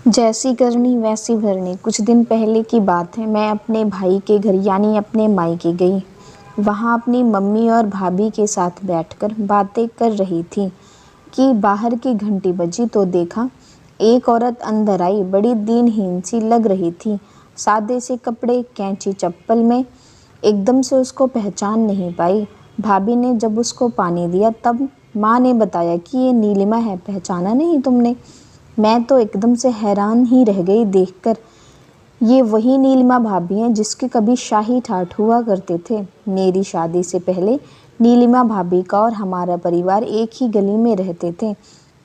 जैसी करनी वैसी भरनी। कुछ दिन पहले की बात है, मैं अपने भाई के घर यानी अपने मायके गई। वहाँ अपनी मम्मी और भाभी के साथ बैठकर बातें कर रही थी कि बाहर की घंटी बजी तो देखा एक औरत अंदर आई। बड़ी दीनहीन सी लग रही थी, सादे से कपड़े, कैंची चप्पल में। एकदम से उसको पहचान नहीं पाई। भाभी ने जब उसको पानी दिया तब माँ ने बताया कि ये नीलिमा है, पहचाना नहीं तुमने? मैं तो एकदम से हैरान ही रह गई देखकर। ये वही नीलिमा भाभी हैं जिसके कभी शाही ठाठ हुआ करते थे। मेरी शादी से पहले नीलिमा भाभी का और हमारा परिवार एक ही गली में रहते थे।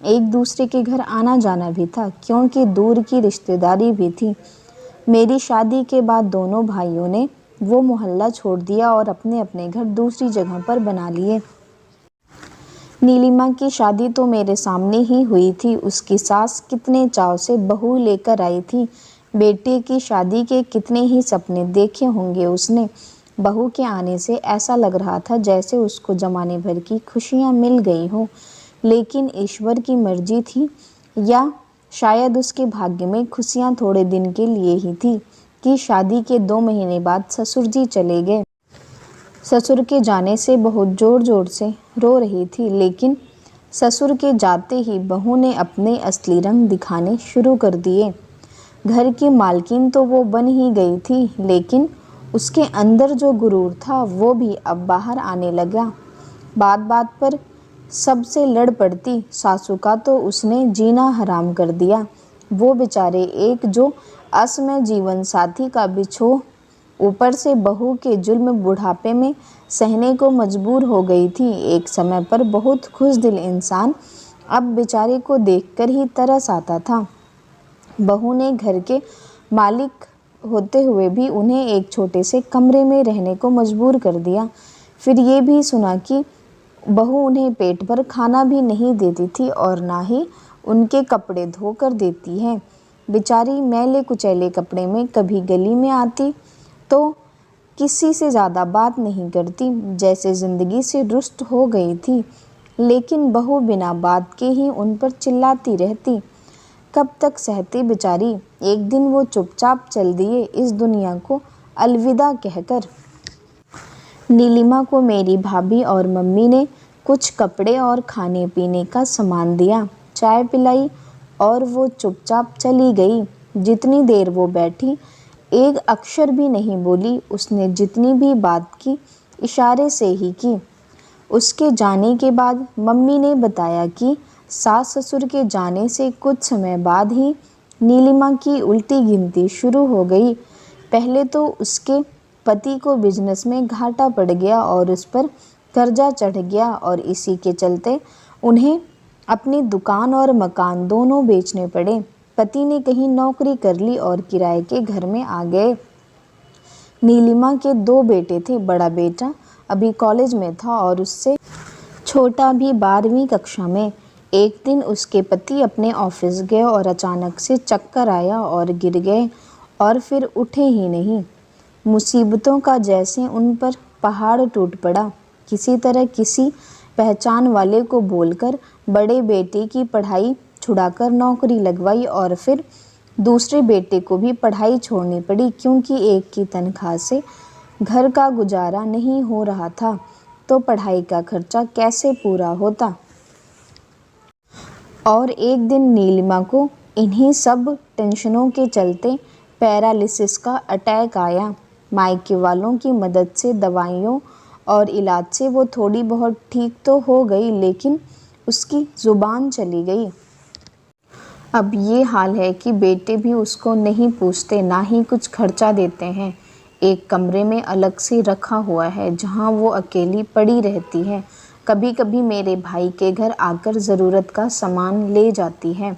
एक दूसरे के घर आना जाना भी था क्योंकि दूर की रिश्तेदारी भी थी। मेरी शादी के बाद दोनों भाइयों ने वो मोहल्ला छोड़ दिया और अपने अपने घर दूसरी जगह पर बना लिए। नीलिमा की शादी तो मेरे सामने ही हुई थी। उसकी सास कितने चाव से बहू लेकर आई थी। बेटे की शादी के कितने ही सपने देखे होंगे उसने। बहू के आने से ऐसा लग रहा था जैसे उसको जमाने भर की खुशियां मिल गई हो। लेकिन ईश्वर की मर्जी थी या शायद उसके भाग्य में खुशियां थोड़े दिन के लिए ही थी कि शादी के 2 महीने बाद ससुर जी चले गए। ससुर के जाने से बहुत जोर जोर से रो रही थी, लेकिन ससुर के जाते ही बहू ने अपने असली रंग दिखाने शुरू कर दिए। घर की मालकिन तो वो बन ही गई थी, लेकिन उसके अंदर जो गुरूर था वो भी अब बाहर आने लगा। बात बात पर सबसे लड़ पड़ती। सासू का तो उसने जीना हराम कर दिया। वो बेचारे एक जो असमय जीवन साथी का बिछोह, ऊपर से बहू के जुल्म बुढ़ापे में सहने को मजबूर हो गई थी। एक समय पर बहुत खुश दिल इंसान अब बेचारे को देखकर ही तरस आता था। बहू ने घर के मालिक होते हुए भी उन्हें एक छोटे से कमरे में रहने को मजबूर कर दिया। फिर ये भी सुना कि बहू उन्हें पेट भर खाना भी नहीं देती थी और ना ही उनके कपड़े धोकर देती है। बेचारी मैले कुचैले कपड़े में कभी गली में आती तो किसी से ज़्यादा बात नहीं करती, जैसे ज़िंदगी से रुष्ट हो गई थी। लेकिन बहू बिना बात के ही उन पर चिल्लाती रहती। कब तक सहती बेचारी। एक दिन वो चुपचाप चल दिए इस दुनिया को अलविदा कहकर। नीलिमा को मेरी भाभी और मम्मी ने कुछ कपड़े और खाने पीने का सामान दिया, चाय पिलाई और वो चुपचाप चली गई। जितनी देर वो बैठी एक अक्षर भी नहीं बोली। उसने जितनी भी बात की इशारे से ही की। उसके जाने के बाद मम्मी ने बताया कि सास ससुर के जाने से कुछ समय बाद ही नीलिमा की उल्टी गिनती शुरू हो गई। पहले तो उसके पति को बिजनेस में घाटा पड़ गया और उस पर कर्जा चढ़ गया और इसी के चलते उन्हें अपनी दुकान और मकान दोनों बेचने पड़े। पति ने कहीं नौकरी कर ली और किराए के घर में आ गए। नीलिमा के 2 बेटे थे। बड़ा बेटा अभी कॉलेज में था और उससे छोटा भी 12वीं कक्षा में। एक दिन उसके पति अपने ऑफिस गए और अचानक से चक्कर आया और गिर गए और फिर उठे ही नहीं। मुसीबतों का जैसे उन पर पहाड़ टूट पड़ा। किसी तरह किसी पहचान वाले को बोलकर बड़े बेटे की पढ़ाई छुड़ाकर नौकरी लगवाई और फिर दूसरे बेटे को भी पढ़ाई छोड़नी पड़ी क्योंकि एक की तनख्वाह से घर का गुजारा नहीं हो रहा था, तो पढ़ाई का खर्चा कैसे पूरा होता। और एक दिन नीलिमा को इन्हीं सब टेंशनों के चलते पैरालिसिस का अटैक आया। मायके वालों की मदद से, दवाइयों और इलाज से वो थोड़ी बहुत ठीक तो हो गई, लेकिन उसकी ज़ुबान चली गई। अब ये हाल है कि बेटे भी उसको नहीं पूछते, ना ही कुछ खर्चा देते हैं। एक कमरे में अलग से रखा हुआ है जहाँ वो अकेली पड़ी रहती है। कभी कभी मेरे भाई के घर आकर ज़रूरत का सामान ले जाती है।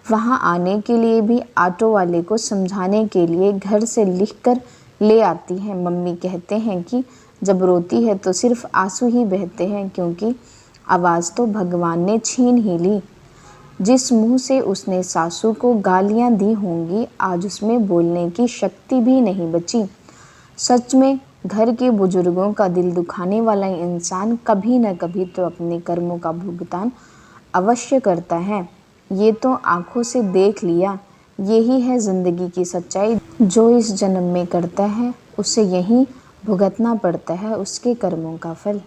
वहाँ आने के लिए भी ऑटो वाले को समझाने के लिए घर से लिख कर ले आती है। मम्मी कहते हैं कि जब रोती है तो सिर्फ आंसू ही बहते हैं, क्योंकि आवाज़ तो भगवान ने छीन ही ली। जिस मुंह से उसने सासू को गालियां दी होंगी, आज उसमें बोलने की शक्ति भी नहीं बची। सच में घर के बुजुर्गों का दिल दुखाने वाला इंसान कभी न कभी तो अपने कर्मों का भुगतान अवश्य करता है। ये तो आंखों से देख लिया। यही है ज़िंदगी की सच्चाई। जो इस जन्म में करता है उसे यहीं भुगतना पड़ता है उसके कर्मों का फल।